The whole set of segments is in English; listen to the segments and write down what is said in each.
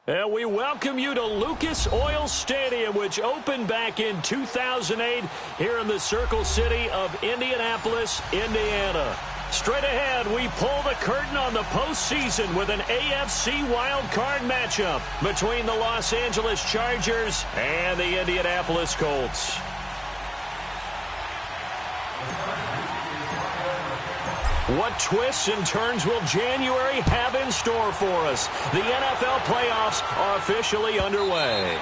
And we welcome you to Lucas Oil Stadium, which opened back in 2008 here in the Circle City of Indianapolis, Indiana. Straight ahead, we pull the curtain on the postseason with an AFC wildcard matchup between the Los Angeles Chargers and the Indianapolis Colts. What twists and turns will January have in store for us? The NFL playoffs are officially underway.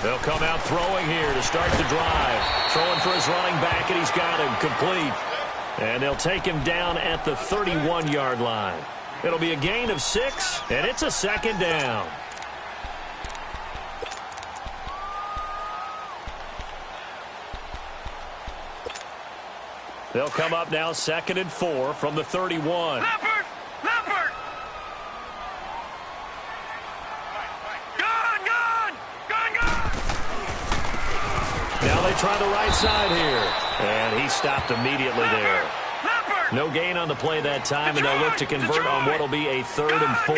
They'll come out throwing here to start the drive. Throwing for his running back, and he's got him complete. And they'll take him down at the 31-yard line. It'll be a gain of 6, and it's a second down. They'll come up now 2nd and 4 from the 31. Now they try the right side here. And he stopped immediately there. No gain on the play that time, and they'll look to convert on what will be a 3rd and 4.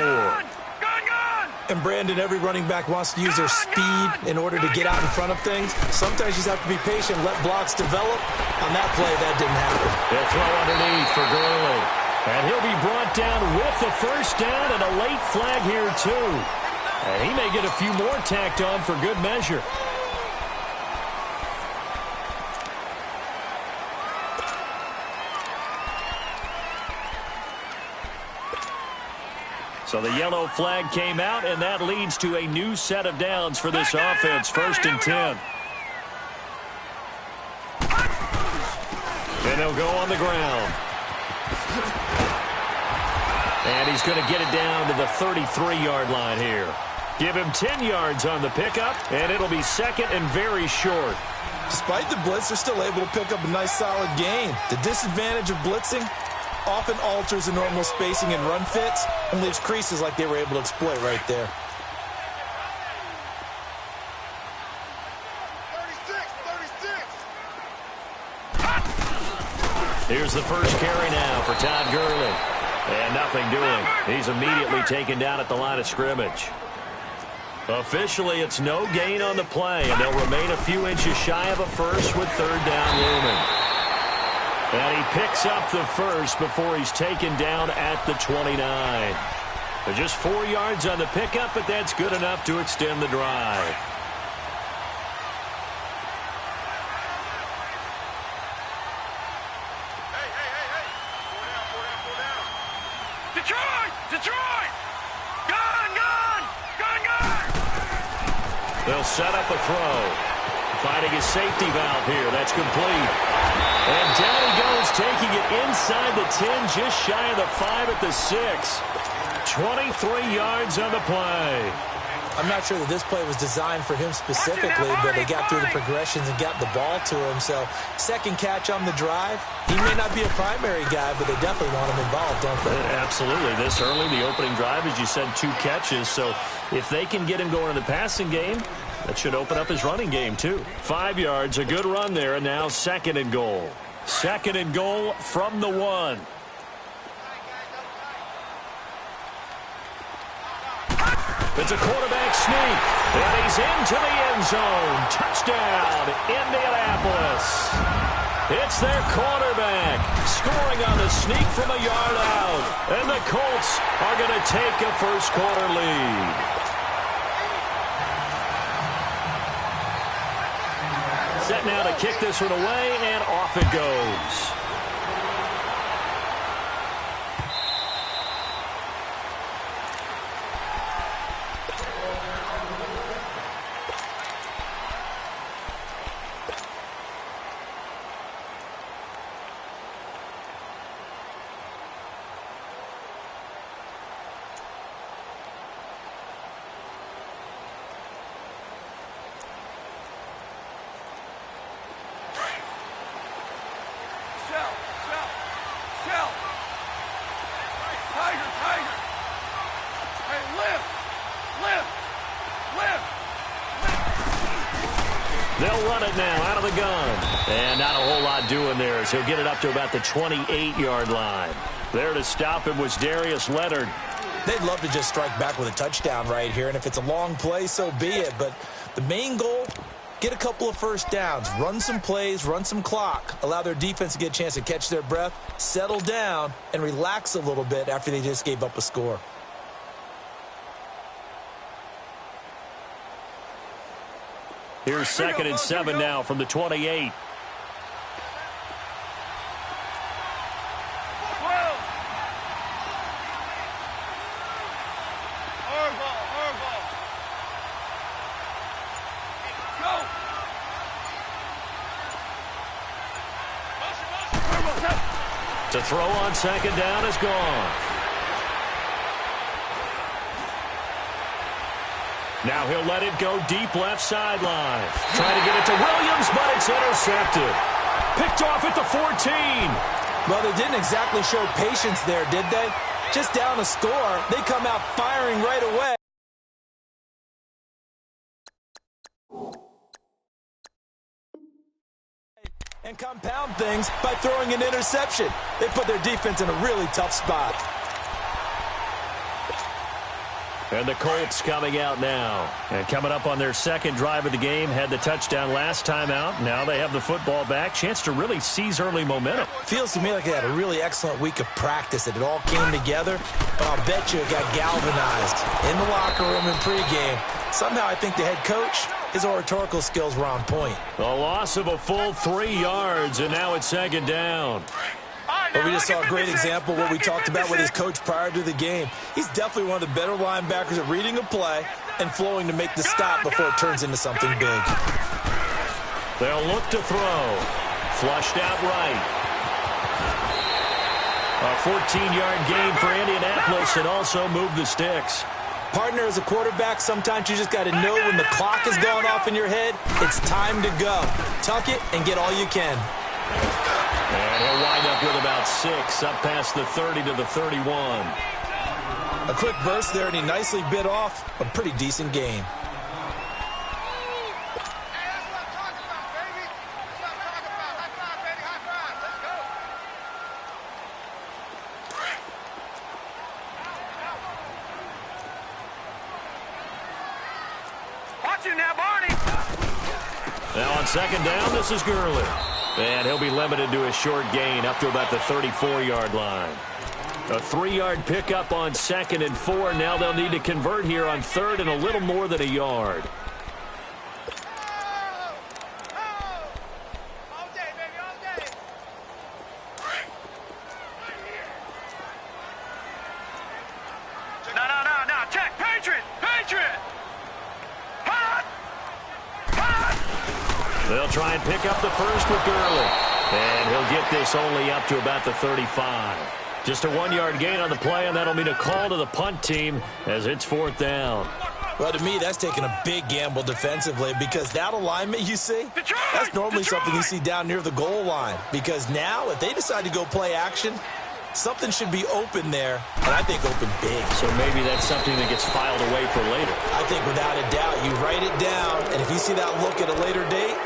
And Brandon, every running back wants to use their speed in order to get out in front of things. Sometimes you just have to be patient, let blocks develop. On that play, that didn't happen. They'll throw underneath for Gurley. And he'll be brought down with the first down and a late flag here, too. And he may get a few more tacked on for good measure. So the yellow flag came out, and that leads to a new set of downs for this offense. 1st and 10. And they'll go on the ground. And he's going to get it down to the 33-yard line here. Give him 10 yards on the pickup, and it'll be 2nd and very short. Despite the blitz, they're still able to pick up a nice, solid gain. The disadvantage of blitzing often alters the normal spacing and run fits and leaves creases like they were able to exploit right there. 36. Here's the first carry now for Todd Gurley. And nothing doing. He's immediately taken down at the line of scrimmage. Officially, it's no gain on the play, and they'll remain a few inches shy of a first with 3rd down looming. And he picks up the first before he's taken down at the 29. But just 4 yards on the pickup, but that's good enough to extend the drive. Detroit! Gun! They'll set up a throw. Finding his safety valve here. That's complete. And down he goes, taking it inside the 10, just shy of the 5 at the 6. 23 yards on the play. I'm not sure that this play was designed for him specifically, but they got through the progressions and got the ball to him. So, second catch on the drive. He may not be a primary guy, but they definitely want him involved, don't they? Absolutely. This early, the opening drive, as you said, 2 catches. So, if they can get him going in the passing game, that should open up his running game, too. 5 yards, a good run there, and now 2nd and goal. 2nd and goal from the 1. It's a quarterback sneak, and he's into the end zone. Touchdown, Indianapolis. It's their quarterback scoring on the sneak from a yard out. And the Colts are going to take a first-quarter lead. Set now to kick this one away, and off it goes. They'll run it now out of the gun. And not a whole lot doing there as he'll get it up to about the 28-yard line. There to stop him was Darius Leonard. They'd love to just strike back with a touchdown right here, and if it's a long play, so be it. But the main goal, get a couple of first downs, run some plays, run some clock, allow their defense to get a chance to catch their breath, settle down, and relax a little bit after they just gave up a score. Here's 2nd and 7 now from the 28. To throw on 2nd down is gone. Now he'll let it go deep left sideline. Trying to get it to Williams, but it's intercepted. Picked off at the 14. Well, they didn't exactly show patience there, did they? Just down a score, they come out firing right away. And compound things by throwing an interception. They put their defense in a really tough spot. And the Colts coming out now. And coming up on their 2nd drive of the game. Had the touchdown last time out. Now they have the football back. Chance to really seize early momentum. Feels to me like they had a really excellent week of practice. That it all came together. But I'll bet you it got galvanized in the locker room in pregame. Somehow I think the head coach, his oratorical skills were on point. A loss of a full 3 yards. And now it's 2nd down. But we just saw a great example of what we talked about with his coach prior to the game. He's definitely one of the better linebackers at reading a play and flowing to make the stop before it turns into something big. They'll look to throw. Flushed out right. A 14-yard gain for Indianapolis and also move the sticks. Partner, as a quarterback, sometimes you just got to know when the clock has gone off in your head, it's time to go. Tuck it and get all you can. And he'll wind up with about 6, up past the 30 to the 31. A quick burst there, and he nicely bit off a pretty decent gain. Watch you now, Barney. Now on 2nd down, this is Gurley. And he'll be limited to a short gain up to about the 34-yard line. A 3-yard pickup on 2nd and 4. Now they'll need to convert here on 3rd and a little more than a yard. No. Check. Patriot. They'll try and pick up the first with Gurley. And he'll get this only up to about the 35. Just a 1-yard gain on the play, and that'll mean a call to the punt team as it's 4th down. Well, to me, that's taking a big gamble defensively because that alignment you see, that's normally something you see down near the goal line. Because now, if they decide to go play action, something should be open there, and I think open big. So maybe that's something that gets filed away for later. I think without a doubt, you write it down, and if you see that look at a later date,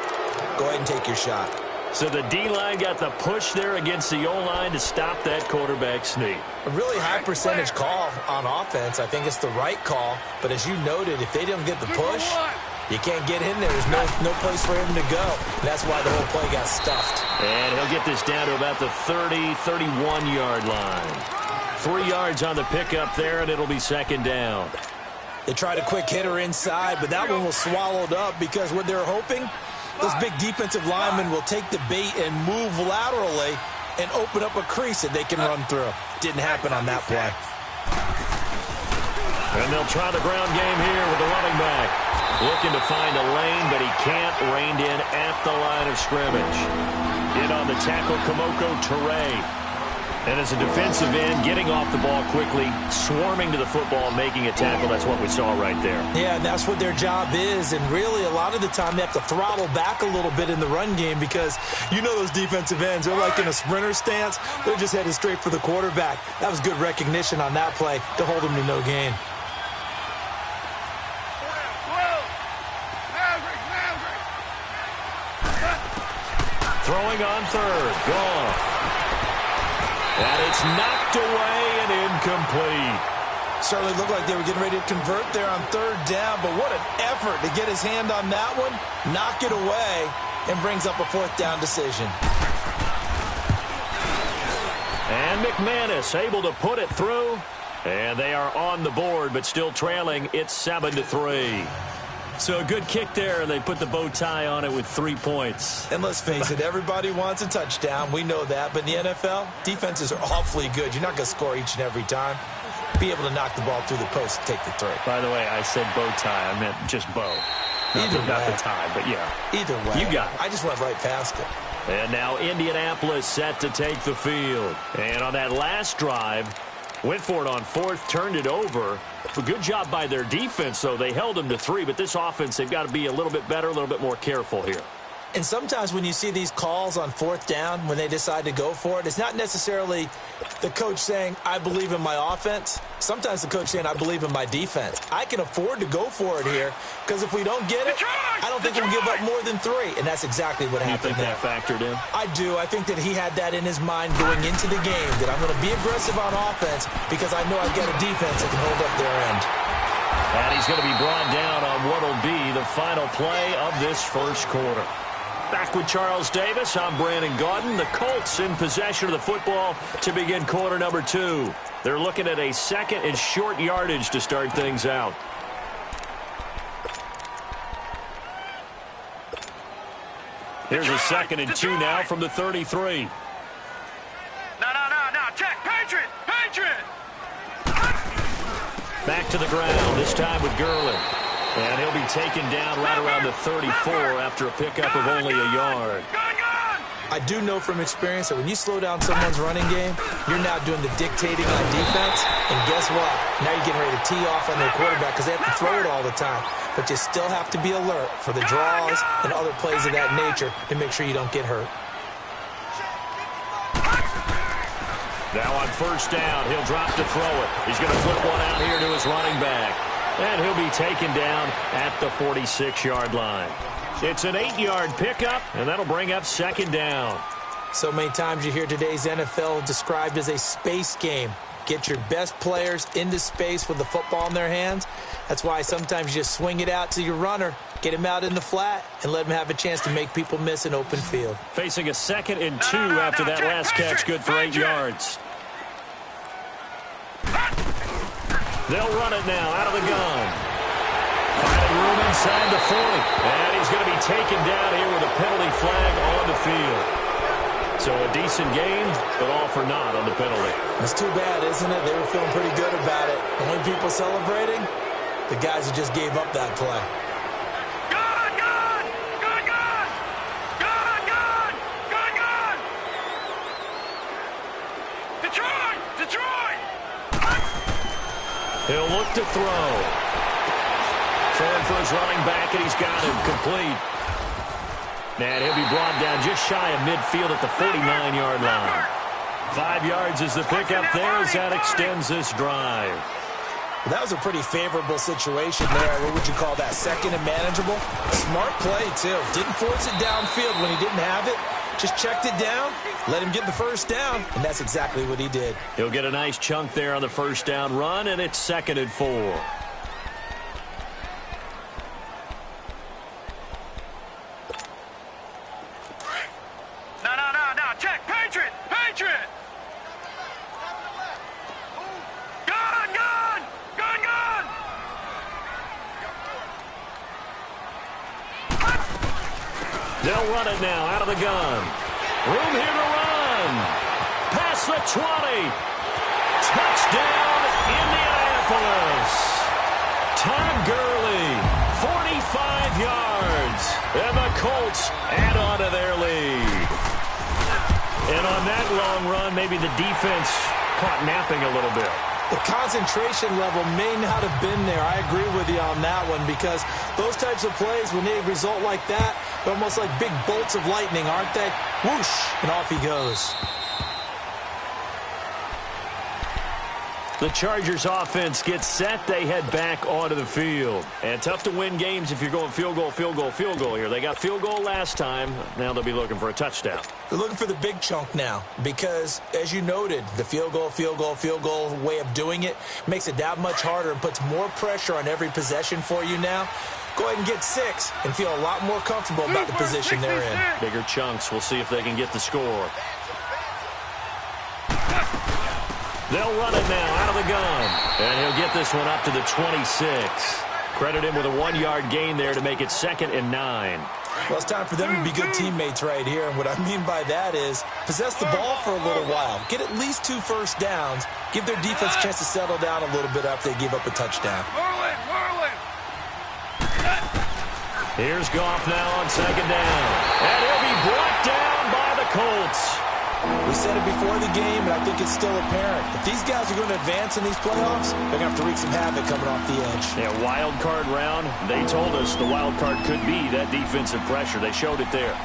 go ahead and take your shot. So the D-line got the push there against the O-line to stop that quarterback sneak. A really high percentage call on offense. I think it's the right call. But as you noted, if they didn't get the push, you can't get in there. There's no place for him to go. That's why the whole play got stuffed. And he'll get this down to about the 30, 31-yard line. 3 yards on the pickup there, and it'll be 2nd down. They tried a quick hitter inside, but that one was swallowed up because what they're hoping, those big defensive linemen will take the bait and move laterally and open up a crease that they can run through. Didn't happen on that play. And they'll try the ground game here with the running back. Looking to find a lane, but he can't. Reined in at the line of scrimmage. In on the tackle, Kamoko Toure. And as a defensive end, getting off the ball quickly, swarming to the football, making a tackle. That's what we saw right there. Yeah, and that's what their job is. And really, a lot of the time, they have to throttle back a little bit in the run game because you know those defensive ends, they're like in a sprinter stance. They're just headed straight for the quarterback. That was good recognition on that play to hold them to no gain. Throwing on third. Gone. And it's knocked away and incomplete. Certainly looked like they were getting ready to convert there on third down, but what an effort to get his hand on that one, knock it away, and brings up a fourth down decision. And McManus able to put it through, and they are on the board, but still trailing. It's 7-3. So a good kick there, and they put the bow tie on it with 3 points. And let's face it, everybody wants a touchdown. We know that. But in the NFL, defenses are awfully good. You're not going to score each and every time. Be able to knock the ball through the post and take the throw. By the way, I said bow tie. I meant just bow. Not the tie, but yeah. Either way. You got it. I just went right past it. And now Indianapolis set to take the field. And on that last drive, went for it on fourth, turned it over. A good job by their defense, though. They held them to 3, but this offense, they've got to be a little bit better, a little bit more careful here. And sometimes when you see these calls on fourth down, when they decide to go for it, it's not necessarily the coach saying, I believe in my offense. Sometimes the coach saying, I believe in my defense. I can afford to go for it here because if we don't get it, I don't think we'll give up more than 3. And that's exactly what happened there. You think that factored in? I do. I think that he had that in his mind going into the game, that I'm going to be aggressive on offense because I know I've got a defense that can hold up their end. And he's going to be brought down on what will be the final play of this first quarter. Back with Charles Davis, I'm Brandon Gaudin. The Colts in possession of the football to begin quarter number 2. They're looking at a second and short yardage to start things out. Here's a second and 2 now from the 33. No, check, Patriot. Back to the ground, this time with Gurley. And he'll be taken down right around the 34 after a pickup of only a yard. I do know from experience that when you slow down someone's running game, you're now doing the dictating on defense. And guess what? Now you're getting ready to tee off on their quarterback because they have to throw it all the time. But you still have to be alert for the draws and other plays of that nature to make sure you don't get hurt. Now on first down, he'll drop to throw it. He's going to flip one out here to his running back. And he'll be taken down at the 46-yard line. It's an 8-yard pickup, and that'll bring up second down. So many times you hear today's NFL described as a space game. Get your best players into space with the football in their hands. That's why sometimes you just swing it out to your runner, get him out in the flat, and let him have a chance to make people miss an open field. Facing a second and 2 after that last catch, good for 8 yards. They'll run it now out of the gun. Finding room inside the 40. And he's going to be taken down here with a penalty flag on the field. So a decent game, but all for naught on the penalty. It's too bad, isn't it? They were feeling pretty good about it. The only people celebrating, the guys who just gave up that play. He'll look to throw. Throwing for his running back, and he's got him complete. And he'll be brought down just shy of midfield at the 49-yard line. 5 yards is the pickup there as that extends this drive. Well, that was a pretty favorable situation there. What would you call that? Second and manageable? Smart play, too. Didn't force it downfield when he didn't have it. Just checked it down, let him get the first down, and that's exactly what he did. He'll get a nice chunk there on the first down run, and it's second and 4. No, check, Patriot. Gun. They'll run it now out of the gun. Room here to run. Past the 20. Touchdown, Indianapolis. Todd Gurley, 45 yards. And the Colts add on to their lead. And on that long run, maybe the defense caught napping a little bit. The concentration level may not have been there. I agree with you on that one because those types of plays, when they result like that, they're almost like big bolts of lightning, aren't they? Whoosh, and off he goes. The Chargers offense gets set. They head back onto the field. And tough to win games if you're going field goal, field goal, field goal here. They got field goal last time. Now they'll be looking for a touchdown. They're looking for the big chunk now because, as you noted, the field goal, field goal, field goal way of doing it makes it that much harder and puts more pressure on every possession for you now. Go ahead and get 6 and feel a lot more comfortable about the position they're in. Bigger chunks. We'll see if they can get the score. They'll run it now out of the gun. And he'll get this one up to the 26. Credit him with a 1-yard gain there to make it 2nd and 9. Well, it's time for them to be good teammates right here. And what I mean by that is possess the ball for a little while. Get at least 2 first downs. Give their defense a chance to settle down a little bit after they give up a touchdown. Here's Goff now on 2nd down. And he'll be brought down by the Colts. We said it before the game, and I think it's still apparent. If these guys are going to advance in these playoffs, they're going to have to wreak some havoc coming off the edge. Yeah, wild card round. They told us the wild card could be that defensive pressure. They showed it there.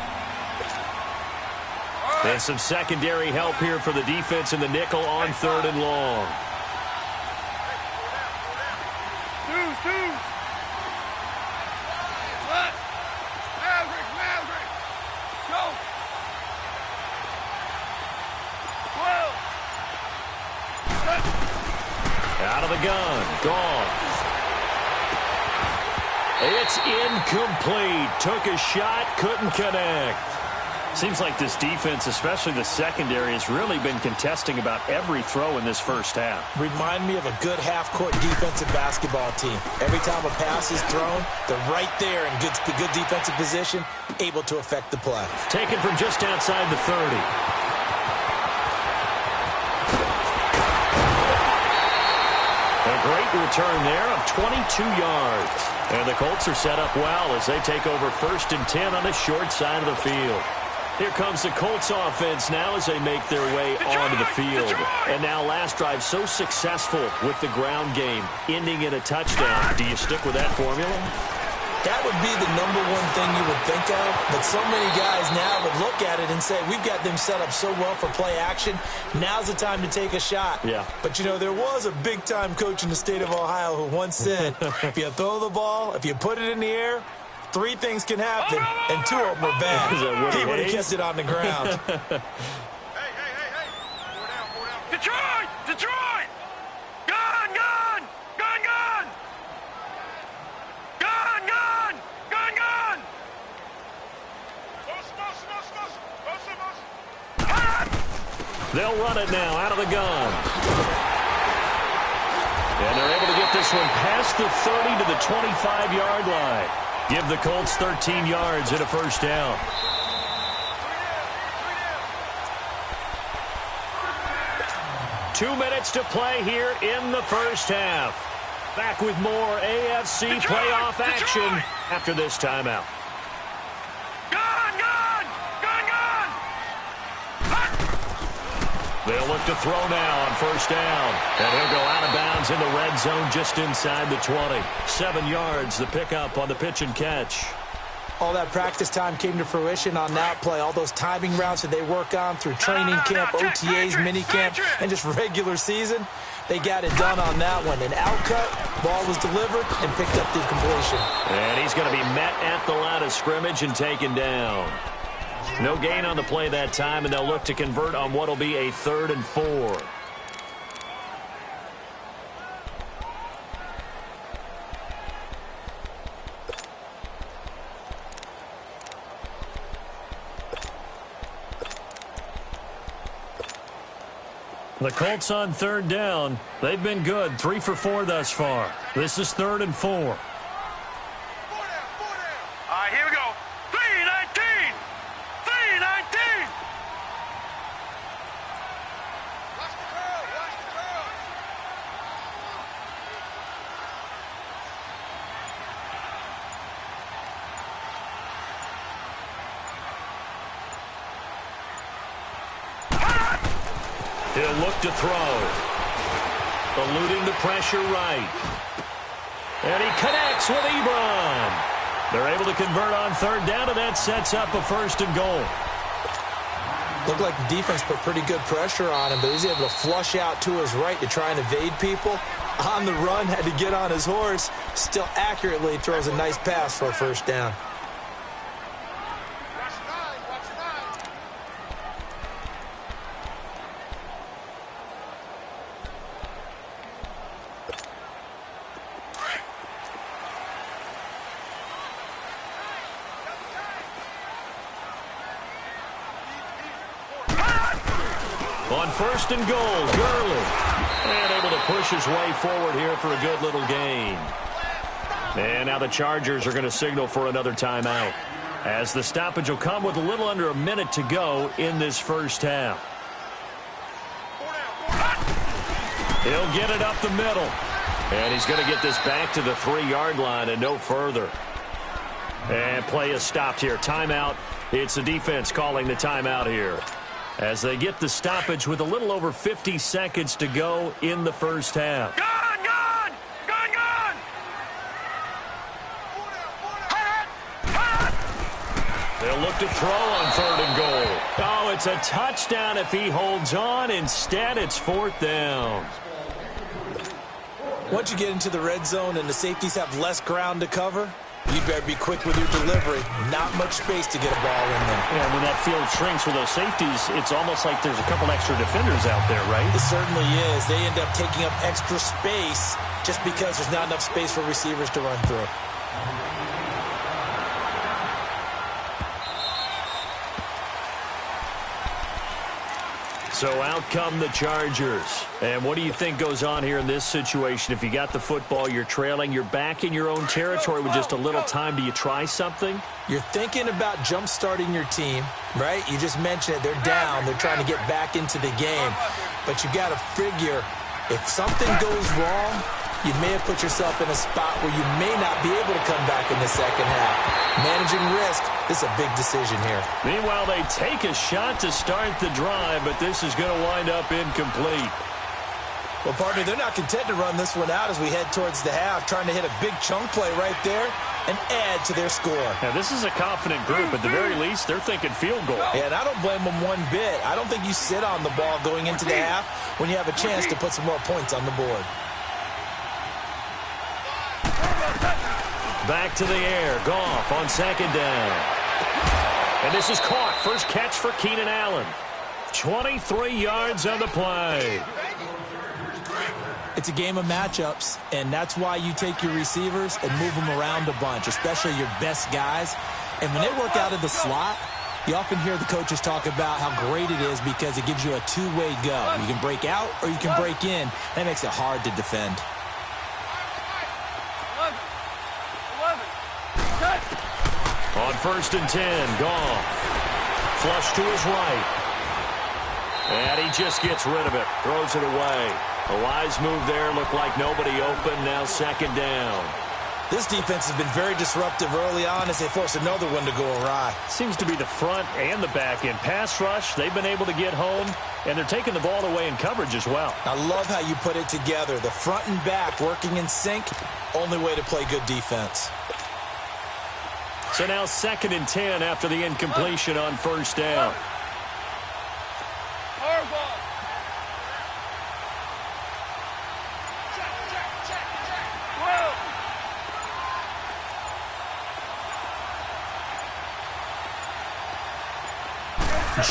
And some secondary help here for the defense in the nickel on 3rd and long. Out of the gun. Goff. It's incomplete. Took a shot, couldn't connect. Seems like this defense, especially the secondary, has really been contesting about every throw in this first half. Remind me of a good half-court defensive basketball team. Every time a pass is thrown, they're right there in good defensive position, able to affect the play. Taken from just outside the 30. A great return there of 22 yards. And the Colts are set up well as they take over 1st and 10 on the short side of the field. Here comes the Colts offense now as they make their way onto the field. And now last drive so successful with the ground game, ending in a touchdown. Do you stick with that formula? That would be the #1 thing you would think of, but so many guys now would look at it and say, we've got them set up so well for play action, now's the time to take a shot. Yeah. But, you know, there was a big-time coach in the state of Ohio who once said, if you throw the ball, if you put it in the air, 3 things can happen, and 2 of them are bad. He would have kept it on the ground. Detroit! Detroit! Gun! Gun! Gun! Gun! Gun! Gun! Gun! Gun! They'll run it now out of the gun. And they're able to get this one past the 30 to the 25-yard line. Give the Colts 13 yards and a first down. Two minutes to play here in the first half. Back with more AFC playoff action after this timeout. Gun! Gun! Gun! Gun! They'll look to throw now on first down. And he'll go out of bounds in the red zone just inside the 20. 7 yards, the pickup on the pitch and catch. All that practice time came to fruition on that play. All those timing routes that they work on through training camp, OTAs, minicamp, and just regular season, they got it done on that one. An outcut, ball was delivered, and picked up the completion. And he's going to be met at the line of scrimmage and taken down. No gain on the play that time, and they'll look to convert on what will be a 3rd and 4. The Colts on 3rd down. They've been good, 3 for 4 thus far. This is 3rd and 4. All right, here we go. 3-19! 3-19! Watch the curl! Watch the curl! He'll look to throw. Eluding the pressure right. And he connects with Ebron. They're able to convert on 3rd down, and that sets up a 1st and goal. Looked like the defense put pretty good pressure on him, but he's able to flush out to his right to try and evade people. On the run, had to get on his horse. Still accurately throws a nice pass for a first down. On first and goal, Gurley. And able to push his way forward here for a good little gain. And now the Chargers are going to signal for another timeout, as the stoppage will come with a little under a minute to go in this first half. He'll get it up the middle. And he's going to get this back to the 3-yard line and no further. And play is stopped here. Timeout. It's the defense calling the timeout here, as they get the stoppage with a little over 50 seconds to go in the first half. Gone, gone! Gone, gone! They'll look to throw on third and goal. Oh, it's a touchdown if he holds on. Instead, it's fourth down. Once you get into the red zone and the safeties have less ground to cover, you better be quick with your delivery. Not much space to get a ball in there. Yeah, when that field shrinks for those safeties, it's almost like there's a couple extra defenders out there, right? It certainly is. They end up taking up extra space just because there's not enough space for receivers to run through. So out come the Chargers. And what do you think goes on here in this situation? If you got the football, you're trailing, you're back in your own territory with just a little time. Do you try something? You're thinking about jump-starting your team, right? You just mentioned it. They're down. They're trying to get back into the game. But you got to figure, if something goes wrong, you may have put yourself in a spot where you may not be able to come back in the second half. Managing risk, this is a big decision here. Meanwhile, they take a shot to start the drive, but this is going to wind up incomplete. Well, partner, they're not content to run this one out as we head towards the half, trying to hit a big chunk play right there and add to their score. Now, this is a confident group. At the very least, they're thinking field goal. Yeah, and I don't blame them one bit. I don't think you sit on the ball going into the half when you have a chance to put some more points on the board. Back to the air. Goff on second down. And this is caught. First catch for Keenan Allen. 23 yards on the play. It's a game of matchups, and that's why you take your receivers and move them around a bunch, especially your best guys. And when they work out of the slot, you often hear the coaches talk about how great it is because it gives you a two-way go. You can break out or you can break in. That makes it hard to defend. On first and 10, Goff. Flush to his right. And he just gets rid of it. Throws it away. A wise move there. Looked like nobody open. Now second down. This defense has been very disruptive early on as they force another one to go awry. Seems to be the front and the back end. Pass rush, they've been able to get home, and they're taking the ball away in coverage as well. I love how you put it together. The front and back working in sync. Only way to play good defense. So now second and 10 after the incompletion on first down.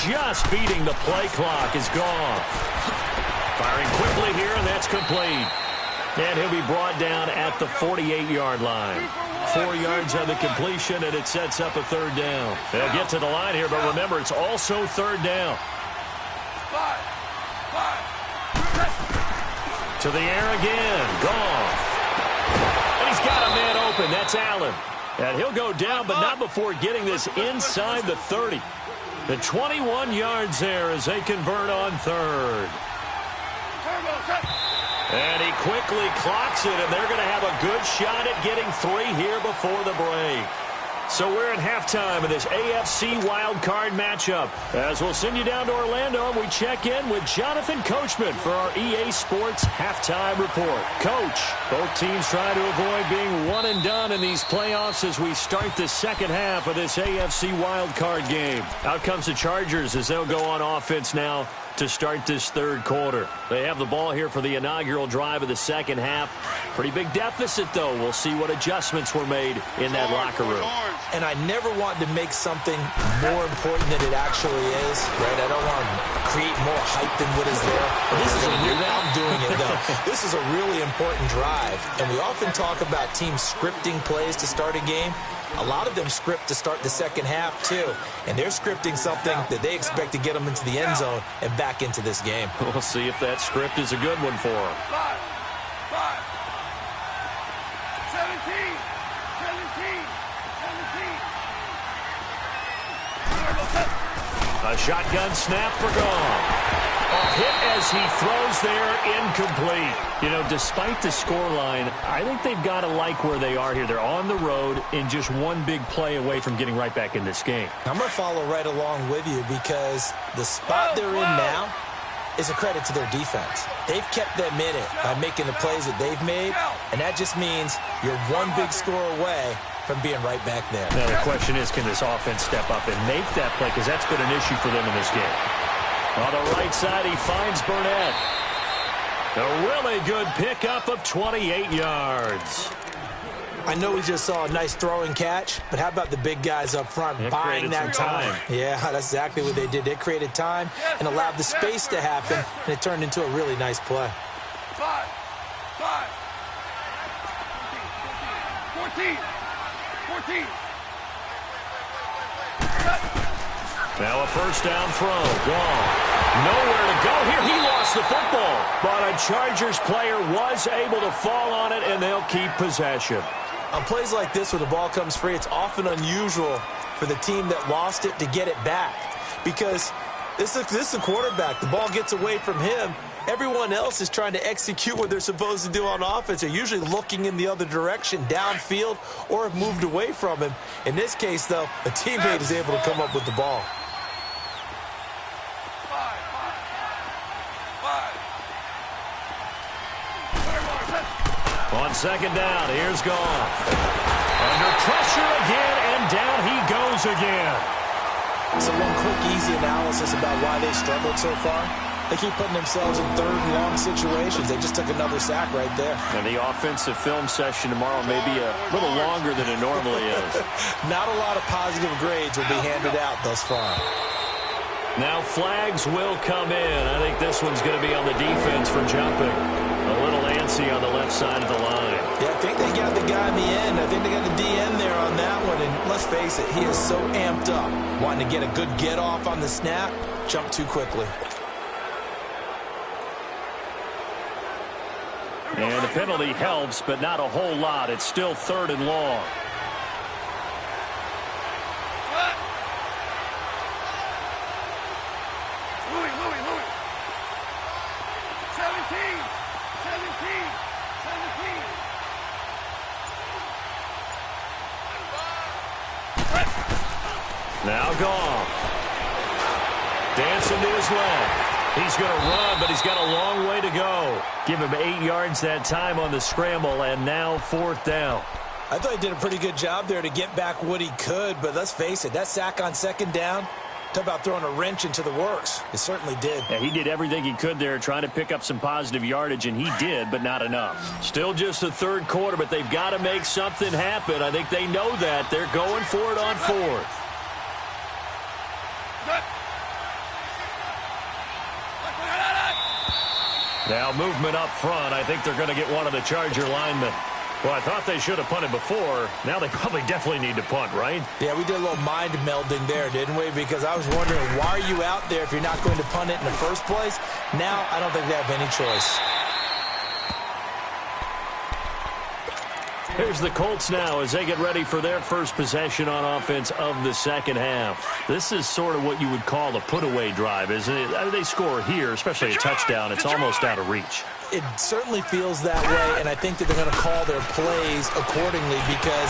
Just beating the play clock is gone. Firing quickly here, and that's complete. And he'll be brought down at the 48-yard line. 4 yards on the completion, and it sets up a third down. They'll get to the line here, but remember, it's also third down. To the air again. Goff. And he's got a man open. That's Allen. And he'll go down, but not before getting this inside the 30. The 21 yards there as they convert on third. And he quickly clocks it, and they're going to have a good shot at getting 3 here before the break. So we're at halftime of this AFC wildcard matchup. As we'll send you down to Orlando, and we check in with Jonathan Coachman for our EA Sports Halftime Report. Coach, both teams trying to avoid being one and done in these playoffs as we start the second half of this AFC wildcard game. Out comes the Chargers as they'll go on offense now to start this third quarter. They have the ball here for the inaugural drive of the second half. Pretty big deficit, though. We'll see what adjustments were made in that locker room. And I never want to make something more important than it actually is, right? I don't want to create more hype than what is there. But this is I'm doing it, though. This is a really important drive. And we often talk about teams scripting plays to start a game. A lot of them script to start the second half, too. And they're scripting something that they expect to get them into the end zone and back into this game. We'll see if that script is a good one for them. 17. A shotgun snap for Goff. A hit as he throws there, incomplete. You know, despite the scoreline, I think they've got to like where they are here. They're on the road and just one big play away from getting right back in this game. I'm going to follow right along with you because the spot they're in now is a credit to their defense. They've kept them in it by making the plays that they've made, and that just means you're one big score away from being right back there. Now, the question is, can this offense step up and make that play? Because that's been an issue for them in this game. On the right side, he finds Burnett. A really good pickup of 28 yards. I know we just saw a nice throwing catch, but how about the big guys up front buying that time? Yeah, that's exactly what they did. They created time and allowed the space to happen, and it turned into a really nice play. 14. Now a first down throw. Gone. Nowhere to go here. He lost the football. But a Chargers player was able to fall on it, and they'll keep possession. On plays like this where the ball comes free, it's often unusual for the team that lost it to get it back. Because this is the quarterback. The ball gets away from him. Everyone else is trying to execute what they're supposed to do on offense. They're usually looking in the other direction, downfield, or have moved away from him. In this case, though, a teammate is able to come up with the ball. On second down, here's Goff. Under pressure again, and down he goes again. So one quick, easy analysis about why they struggled so far. They keep putting themselves in third and long situations. They just took another sack right there. And the offensive film session tomorrow may be a little longer than it normally is. Not a lot of positive grades will be handed out thus far. Now flags will come in. I think this one's going to be on the defense for jumping. A little antsy on the left side of the line. Yeah, I think they got the guy in the end. I think they got the DN there on that one. And let's face it, he is so amped up, wanting to get a good get off on the snap, jump too quickly. And the penalty helps, but not a whole lot. It's still third and long. Louis. 17. Now Goff. Dancing to his left. He's going to run, but he's got a long way to go. Give him 8 yards that time on the scramble, and now fourth down. I thought he did a pretty good job there to get back what he could, but let's face it, that sack on second down, talk about throwing a wrench into the works. It certainly did. Yeah, he did everything he could there trying to pick up some positive yardage, and he did, but not enough. Still just the third quarter, but they've got to make something happen. I think they know that. They're going for it on fourth. Now movement up front. I think they're going to get one of the Charger linemen. Well, I thought they should have punted before. Now they probably definitely need to punt, right? Yeah, we did a little mind melding there, didn't we? Because I was wondering, why are you out there if you're not going to punt it in the first place? Now I don't think they have any choice. Here's the Colts now as they get ready for their first possession on offense of the second half. This is sort of what you would call a put-away drive, isn't it? They score here, especially a touchdown. It's almost out of reach. It certainly feels that way, and I think that they're going to call their plays accordingly, because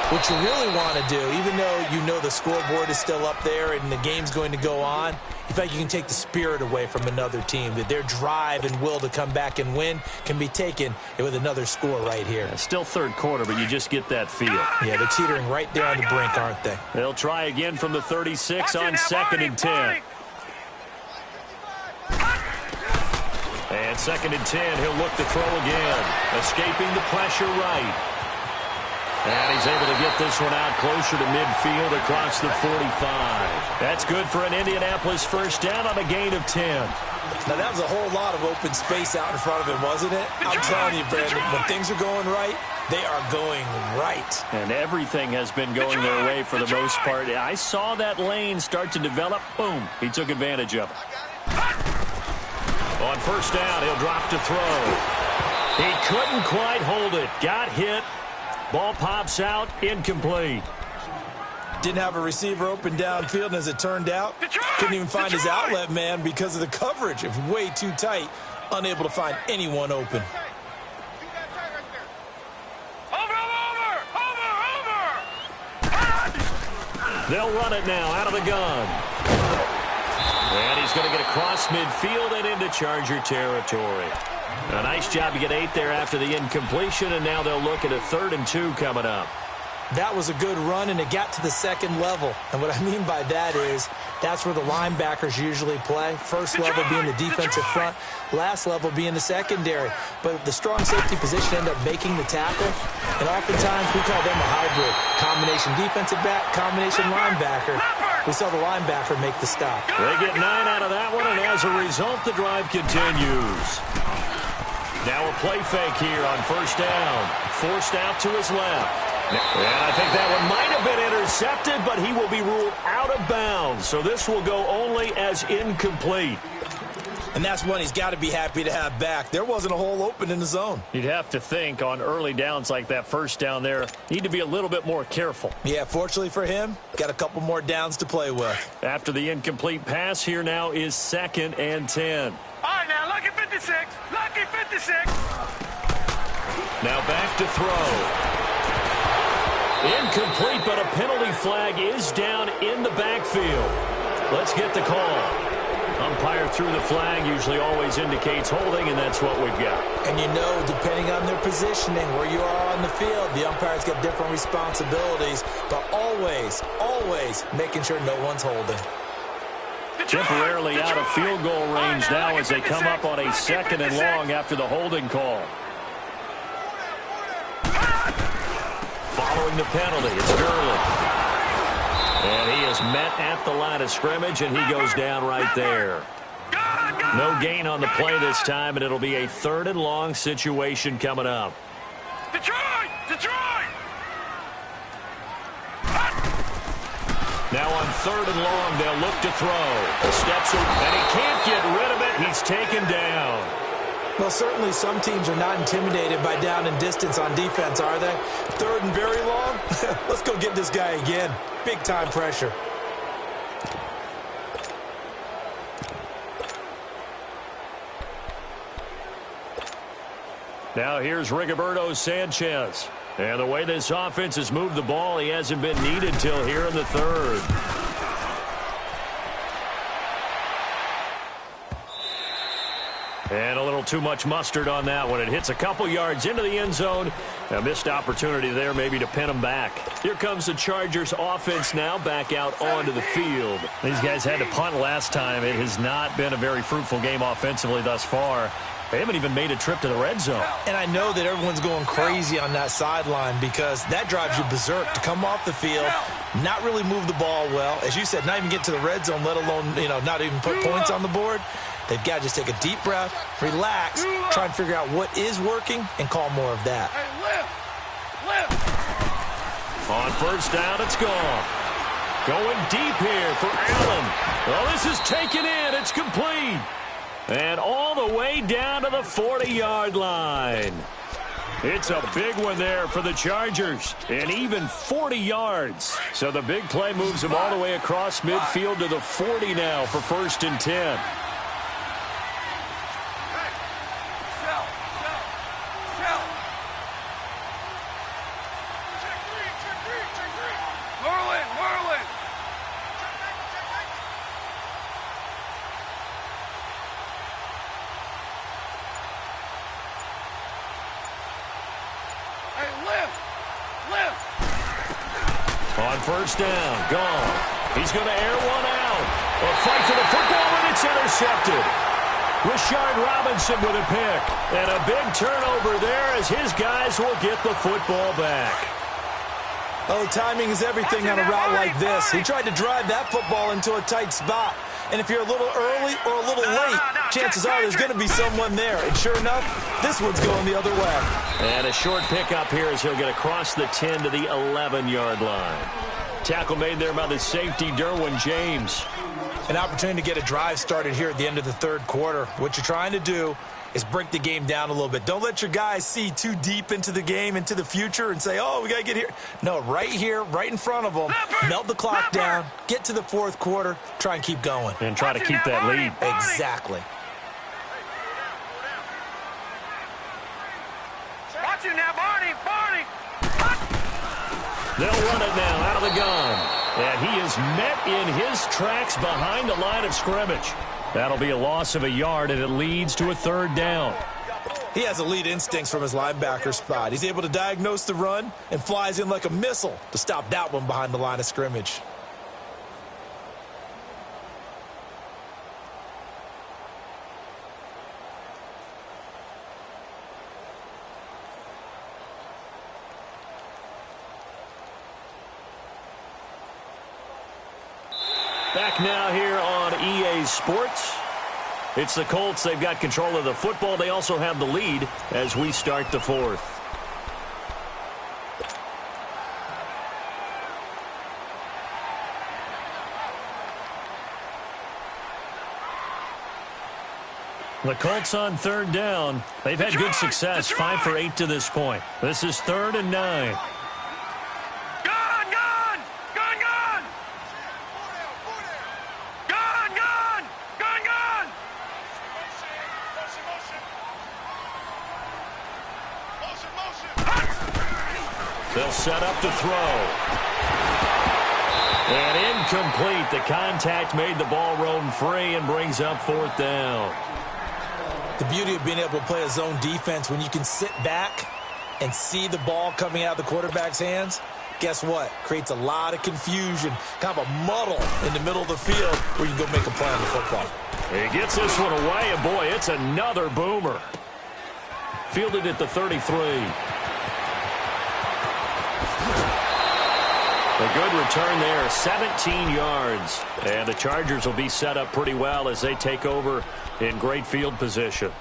what you really want to do, even though you know the scoreboard is still up there and the game's going to go on, you feel like you can take the spirit away from another team, that their drive and will to come back and win can be taken with another score right here. It's still third quarter, but you just get that feel. Yeah, they're teetering right there on the brink, aren't they? They'll try again from the 36 on 2nd and 10. And 2nd and 10, he'll look to throw again. Escaping the pressure right. And he's able to get this one out closer to midfield across the 45. That's good for an Indianapolis first down on a gain of 10. Now, that was a whole lot of open space out in front of him, wasn't it? I'm telling you, Brandon, when things are going right, they are going right. And everything has been going their way for the most part. I saw that lane start to develop. Boom. He took advantage of it. On first down, he'll drop to throw. He couldn't quite hold it. Got hit. Ball pops out. Incomplete. Didn't have a receiver open downfield, and as it turned out, couldn't even find his outlet man because of the coverage. It was way too tight. Unable to find anyone open. They'll run it now out of the gun. And he's going to get across midfield and into Charger territory. A nice job to get 8 there after the incompletion, and now they'll look at a 3rd and 2 coming up. That was a good run, and it got to the second level. And what I mean by that is that's where the linebackers usually play. First level being the defensive front, last level being the secondary. But the strong safety position ended up making the tackle, and oftentimes we call them a hybrid. Combination defensive back, combination linebacker. We saw the linebacker make the stop. They get 9 out of that one, and as a result, the drive continues. Now a play fake here on first down. Forced out to his left. And I think that one might have been intercepted, but he will be ruled out of bounds. So this will go only as incomplete. And that's one he's got to be happy to have back. There wasn't a hole open in the zone. You'd have to think on early downs like that first down there, need to be a little bit more careful. Yeah, fortunately for him, got a couple more downs to play with. After the incomplete pass, here now is 2nd and 10. All right, now, lucky 56. Lucky 56. Now back to throw. Incomplete, but a penalty flag is down in the backfield. Let's get the call. Umpire threw the flag, usually always indicates holding, and that's what we've got. And you know, depending on their positioning, where you are on the field, the umpire's got different responsibilities, but always, always making sure no one's holding. Temporarily out of field goal range now as they come up on a 2nd and long after the holding call. Following the penalty, it's Gurley. And he is met at the line of scrimmage, and he goes down right there. No gain on the play this time, and it'll be a 3rd and long situation coming up. Detroit! Detroit! Now on 3rd and long, they'll look to throw. Steps up, and he can't get rid of it. He's taken down. Well, certainly some teams are not intimidated by down and distance on defense, are they? 3rd and very long? Let's go get this guy again. Big-time pressure. Now here's Rigoberto Sanchez. And the way this offense has moved the ball, he hasn't been needed till here in the 3rd. And a little too much mustard on that one. It hits a couple yards into the end zone. A missed opportunity there maybe to pin them back. Here comes the Chargers offense now back out onto the field. These guys had to punt last time. It has not been a very fruitful game offensively thus far. They haven't even made a trip to the red zone. And I know that everyone's going crazy on that sideline because that drives you berserk to come off the field, not really move the ball well. As you said, not even get to the red zone, let alone, not even put points on the board. They've got to just take a deep breath, relax, try and figure out what is working, and call more of that. Hey, lift! On first down, it's gone. Going deep here for Allen. Well, this is taken in. It's complete. And all the way down to the 40-yard line. It's a big one there for the Chargers, and even 40 yards. So the big play moves them all the way across midfield to the 40 now for 1st and 10. first down. Gone. He's going to air one out. A fight for the football, and it's intercepted. Rashard Robinson with a pick. And a big turnover there as his guys will get the football back. Oh, timing is everything on a route like this. He tried to drive that football into a tight spot. And if you're a little early or a little late, chances are there's going to be someone there. And sure enough, this one's going the other way. And a short pickup here as he'll get across the 10 to the 11-yard line. Tackle made there by the safety, Derwin James. An opportunity to get a drive started here at the end of the third quarter. What you're trying to do is break the game down a little bit. Don't let your guys see too deep into the game, into the future, and say, oh, we got to get here. No, right here, right in front of them, melt the clock down, get to the fourth quarter, try and keep going. And try to keep that lead. Exactly. Watch it now, Barney. They'll run it now out of the gun. And he is met in his tracks behind the line of scrimmage. That'll be a loss of a yard, and it leads to a third down. He has elite instincts from his linebacker spot. He's able to diagnose the run and flies in like a missile to stop that one behind the line of scrimmage. Back now here on EA Sports. It's the Colts. They've got control of the football. They also have the lead as we start the fourth. The Colts on third down. They've had good success, 5 for 8 to this point. This is 3rd and 9. They'll set up to throw. And incomplete. The contact made the ball roam free and brings up 4th down. The beauty of being able to play a zone defense when you can sit back and see the ball coming out of the quarterback's hands, guess what? Creates a lot of confusion, kind of a muddle in the middle of the field where you can go make a play on the football. He gets this one away, and boy, it's another boomer. Fielded at the 33. A good return there, 17 yards. And the Chargers will be set up pretty well as they take over in great field position.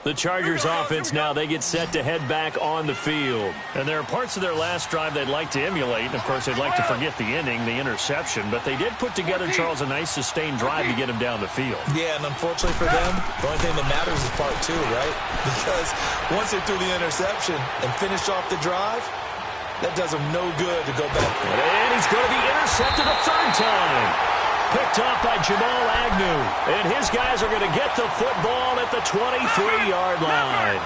The Chargers offense now, they get set to head back on the field. And there are parts of their last drive they'd like to emulate. And, of course, they'd like to forget the inning, the interception. But they did put together, Charles, a nice sustained drive to get him down the field. Yeah, and unfortunately for them, the only thing that matters is part 2, right? Because once they threw the interception and finished off the drive, that does them no good to go back. And he's going to be intercepted a 3rd time. Picked off by Jamal Agnew. And his guys are going to get the football at the 23-yard line.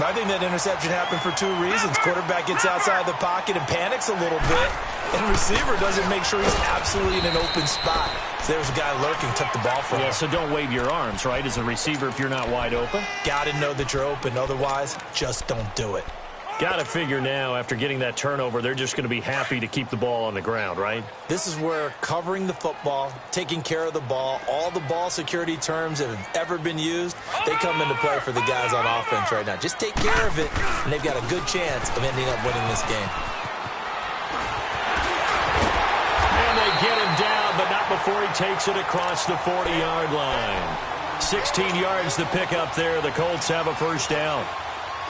I think that interception happened for 2 reasons. Quarterback gets outside the pocket and panics a little bit. And receiver doesn't make sure he's absolutely in an open spot. So there's a guy lurking, took the ball from him. Yeah, so don't wave your arms, right, as a receiver if you're not wide open. Got to know that you're open. Otherwise, just don't do it. Got to figure now, after getting that turnover, they're just going to be happy to keep the ball on the ground, right? This is where covering the football, taking care of the ball, all the ball security terms that have ever been used, they come into play for the guys on offense right now. Just take care of it, and they've got a good chance of ending up winning this game. And they get him down, but not before he takes it across the 40-yard line. 16 yards to pick up there. The Colts have a first down.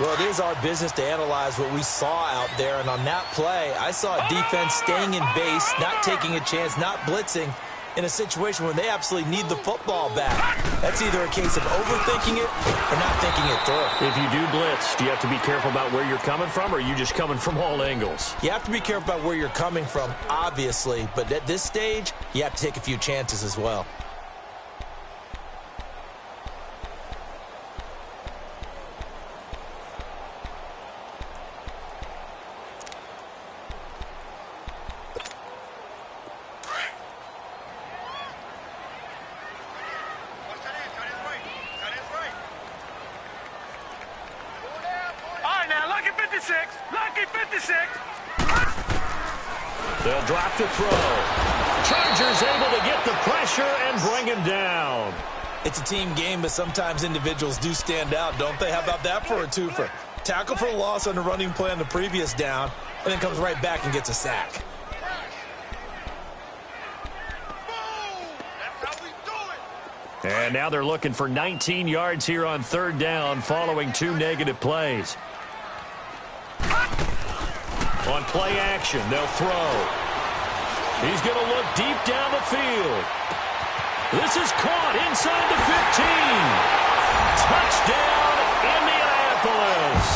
Well, it is our business to analyze what we saw out there, and on that play, I saw a defense staying in base, not taking a chance, not blitzing, in a situation where they absolutely need the football back. That's either a case of overthinking it or not thinking it through. If you do blitz, do you have to be careful about where you're coming from, or are you just coming from all angles? You have to be careful about where you're coming from, obviously, but at this stage, you have to take a few chances as well. They'll drop the throw. Chargers able to get the pressure and bring him down. It's a team game, but sometimes individuals do stand out, don't they? How about that for a twofer? Tackle for a loss on the running play on the previous down, and then comes right back and gets a sack. And now they're looking for 19 yards here on third down following 2 negative plays. On play action, they'll throw. He's going to look deep down the field. This is caught inside the 15. Touchdown, Indianapolis.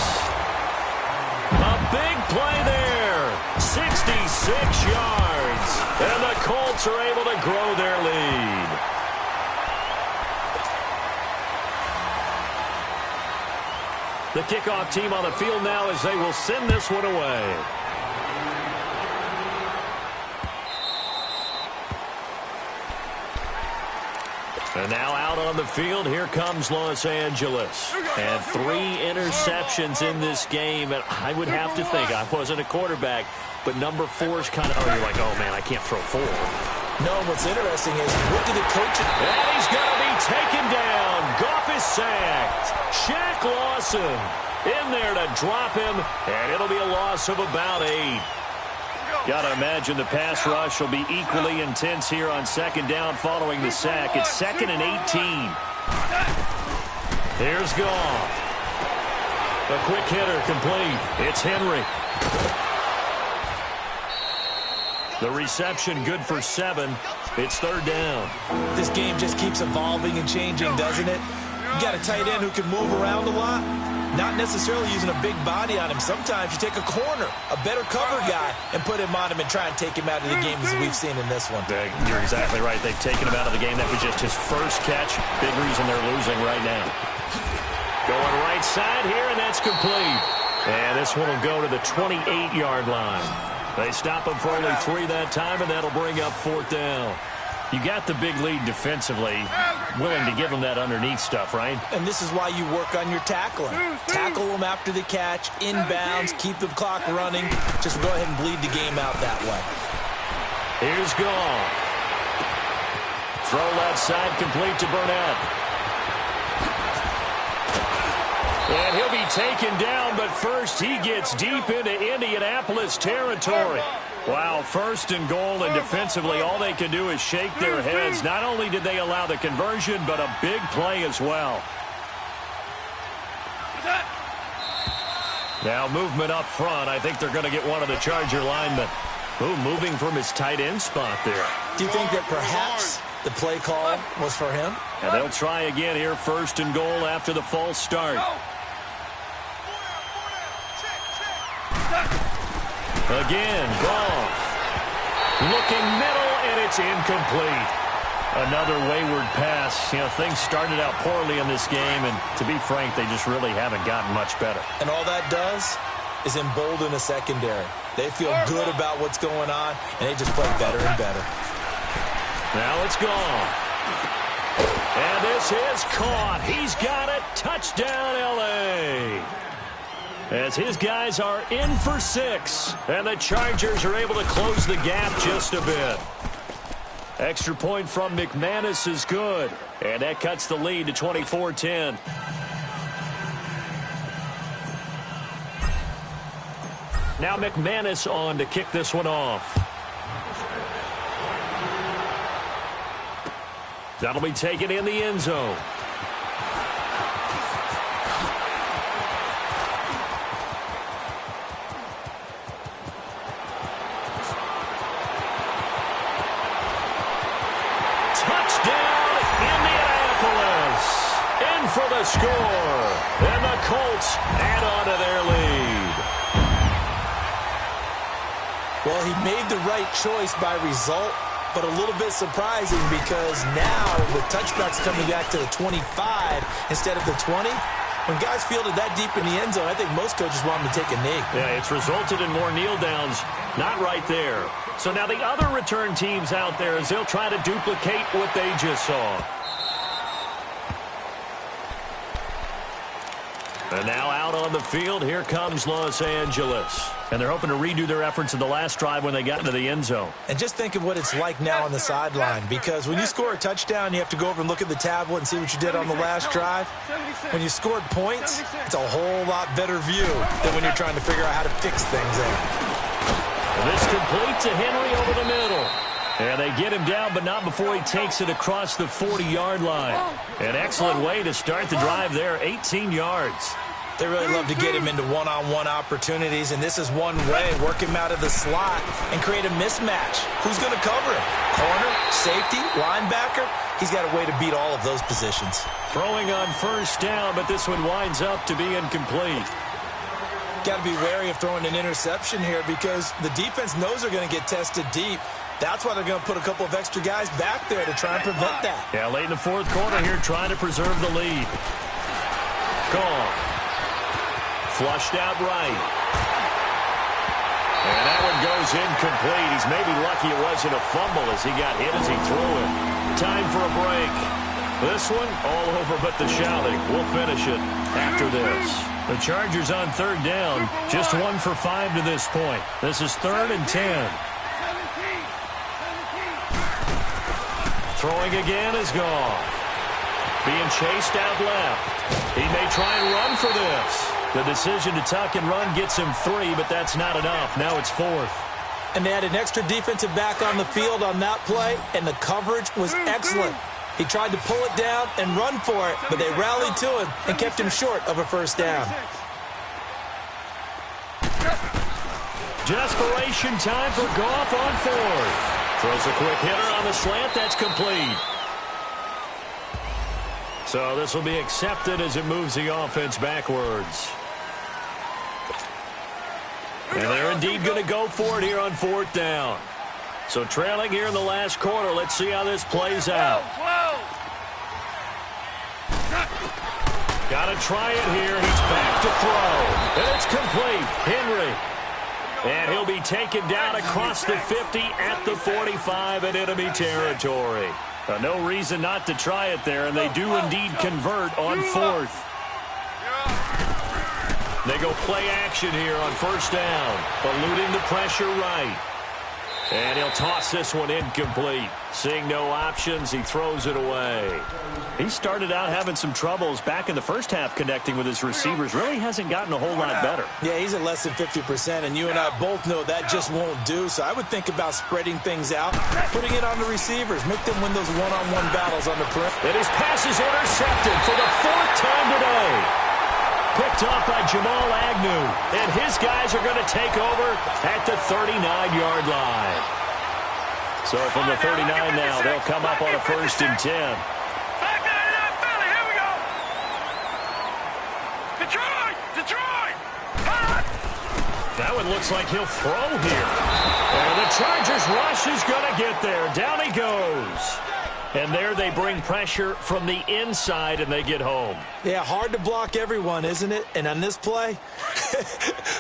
A big play there. 66 yards. And the Colts are able to grow their lead. The kickoff team on the field now as they will send this one away. And now out on the field, here comes Los Angeles. And 3 interceptions in this game. And I would have to think, I wasn't a quarterback, but number 4's kind of, you're like, oh, man, I can't throw 4. No, what's interesting is, what did the coach... And he's going to be taken down. Goff is sacked. Shaq Lawson in there to drop him, and it'll be a loss of about 8. Got to imagine the pass rush will be equally intense here on second down following the sack. It's 2nd and 18. Here's Goff. A quick hitter complete. It's Henry. The reception good for 7. It's third down. This game just keeps evolving and changing, doesn't it? You got a tight end who can move around a lot. Not necessarily using a big body on him. Sometimes you take a corner, a better cover guy, and put him on him and try and take him out of the game as we've seen in this one. You're exactly right. They've taken him out of the game. That was just his first catch. Big reason they're losing right now. Going right side here, and that's complete. And this one will go to the 28-yard line. They stop him for only 3 that time, and that'll bring up fourth down. You got the big lead defensively, willing to give them that underneath stuff, right? And this is why you work on your tackling. Tackle them after the catch, inbounds, keep the clock running. Just go ahead and bleed the game out that way. Here's Goff. Throw left side complete to Burnett. And he'll be taken down, but first he gets deep into Indianapolis territory. Wow, 1st and goal, and defensively all they can do is shake their heads. Not only did they allow the conversion, but a big play as well. Now movement up front. I think they're going to get one of the Charger linemen. Ooh, moving from his tight end spot there. Do you think that perhaps the play call was for him? And they'll try again here, 1st and goal after the false start. Again, Goff. Looking middle, and it's incomplete. Another wayward pass. You know, things started out poorly in this game, and to be frank, they just really haven't gotten much better. And all that does is embolden a secondary. They feel good about what's going on, and they just play better and better. Now it's gone. And this is caught. He's got it. Touchdown, L.A. As his guys are in for 6. And the Chargers are able to close the gap just a bit. Extra point from McManus is good. And that cuts the lead to 24-10. Now McManus on to kick this one off. That'll be taken in the end zone. For the score, and the Colts add on to their lead. Well, he made the right choice by result, but a little bit surprising because now with touchbacks coming back to the 25 instead of the 20, when guys fielded that deep in the end zone, I think most coaches want them to take a knee. Yeah, it's resulted in more kneel downs, not right there. So now the other return teams out there, as they'll try to duplicate what they just saw. And now out on the field, here comes Los Angeles. And they're hoping to redo their efforts in the last drive when they got into the end zone. And just think of what it's like now on the sideline, because when you score a touchdown, you have to go over and look at the tablet and see what you did on the last drive. When you scored points, it's a whole lot better view than when you're trying to figure out how to fix things out. And this complete to Henry over the middle. And they get him down, but not before he takes it across the 40-yard line. An excellent way to start the drive there, 18 yards. They really love to get him into one-on-one opportunities, and this is one way. Work him out of the slot and create a mismatch. Who's going to cover him? Corner, safety, linebacker? He's got a way to beat all of those positions. Throwing on first down, but this one winds up to be incomplete. Got to be wary of throwing an interception here because the defense knows they're going to get tested deep. That's why they're going to put a couple of extra guys back there to try and prevent that. Yeah, late in the fourth quarter here, trying to preserve the lead. Gone. Flushed out right. And that one goes incomplete. He's maybe lucky it wasn't a fumble as he got hit as he threw it. Time for a break. This one, all over but the shouting. We'll finish it after this. The Chargers on third down, just 1 for 5 to this point. This is 3rd and 10. Throwing again is gone. Being chased out left. He may try and run for this. The decision to tuck and run gets him 3, but that's not enough. Now it's 4th. And they had an extra defensive back on the field on that play, and the coverage was excellent. He tried to pull it down and run for it, but they rallied to him and kept him short of a first down. Desperation time for Goff on 4th. Throws a quick hitter on the slant. That's complete. So this will be accepted as it moves the offense backwards. And they're indeed going to go for it here on 4th down. So trailing here in the last quarter. Let's see how this plays out. Got to try it here. He's back to throw. And it's complete. Henry. And he'll be taken down across the 50 at the 45 in enemy territory. No reason not to try it there, and they do indeed convert on 4th. They go play action here on first down, eluding the pressure right. And he'll toss this one incomplete. Seeing no options, he throws it away. He started out having some troubles back in the first half connecting with his receivers. Really hasn't gotten a whole lot better. Yeah, he's at less than 50%, and you and I both know that just won't do. So I would think about spreading things out, putting it on the receivers, make them win those one-on-one battles on the perimeter. And his pass is intercepted for the 4th time today. Picked off by Jamal Agnew. And his guys are going to take over at the 39-yard line. So from the 39 now, they'll come up on a 1st and 10. That one looks like he'll throw here. And the Chargers rush is going to get there. Down he goes. And there they bring pressure from the inside, and they get home. Yeah, hard to block everyone, isn't it? And on this play,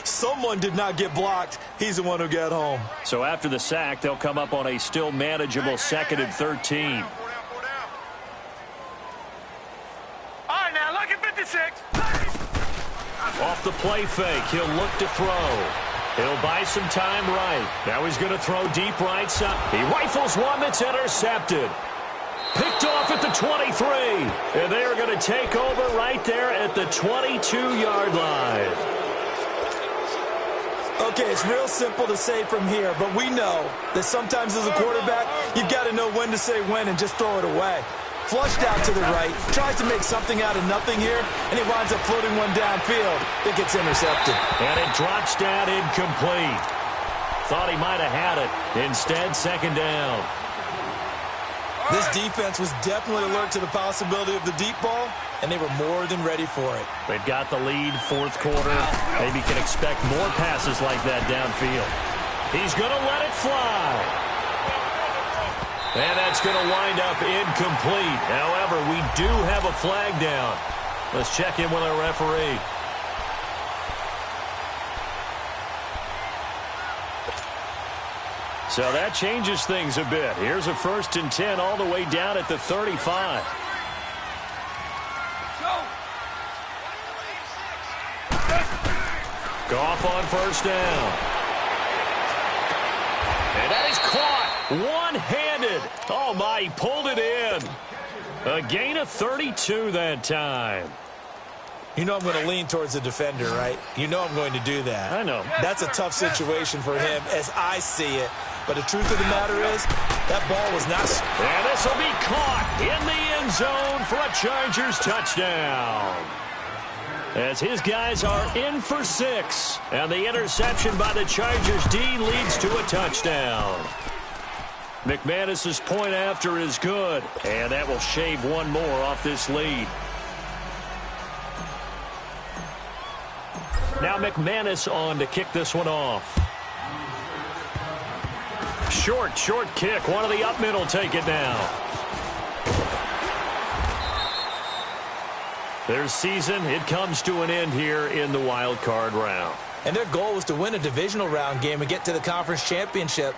someone did not get blocked. He's the one who got home. So after the sack, they'll come up on a still manageable 2nd and 13. All right, now, look at 56. Off the play fake, he'll look to throw. He'll buy some time right. Now he's going to throw deep right side. He rifles one that's intercepted. Picked off at the 23. And they are going to take over right there at the 22-yard line. Okay, it's real simple to say from here, but we know that sometimes as a quarterback, you've got to know when to say when and just throw it away. Flushed out to the right, tries to make something out of nothing here, and he winds up floating one downfield. It gets intercepted. And it drops down incomplete. Thought he might have had it. Instead, 2nd down. This defense was definitely alert to the possibility of the deep ball, and they were more than ready for it. They've got the lead, 4th quarter. Maybe can expect more passes like that downfield. He's going to let it fly. And that's going to wind up incomplete. However, we do have a flag down. Let's check in with our referee. So that changes things a bit. Here's a 1st and 10 all the way down at the 35. Goff on first down. And that is caught one-handed. Oh, my, he pulled it in. A gain of 32 that time. You know I'm going to lean towards the defender, right? You know I'm going to do that. I know. That's a tough situation for him as I see it. But the truth of the matter is, that ball was not... And this will be caught in the end zone for a Chargers touchdown. As his guys are in for 6. And the interception by the Chargers D leads to a touchdown. McManus's point after is good. And that will shave one more off this lead. Now McManus on to kick this one off. Short kick. One of the up middle take it now. Their season, it comes to an end here in the wild card round. And their goal was to win a divisional round game and get to the conference championship.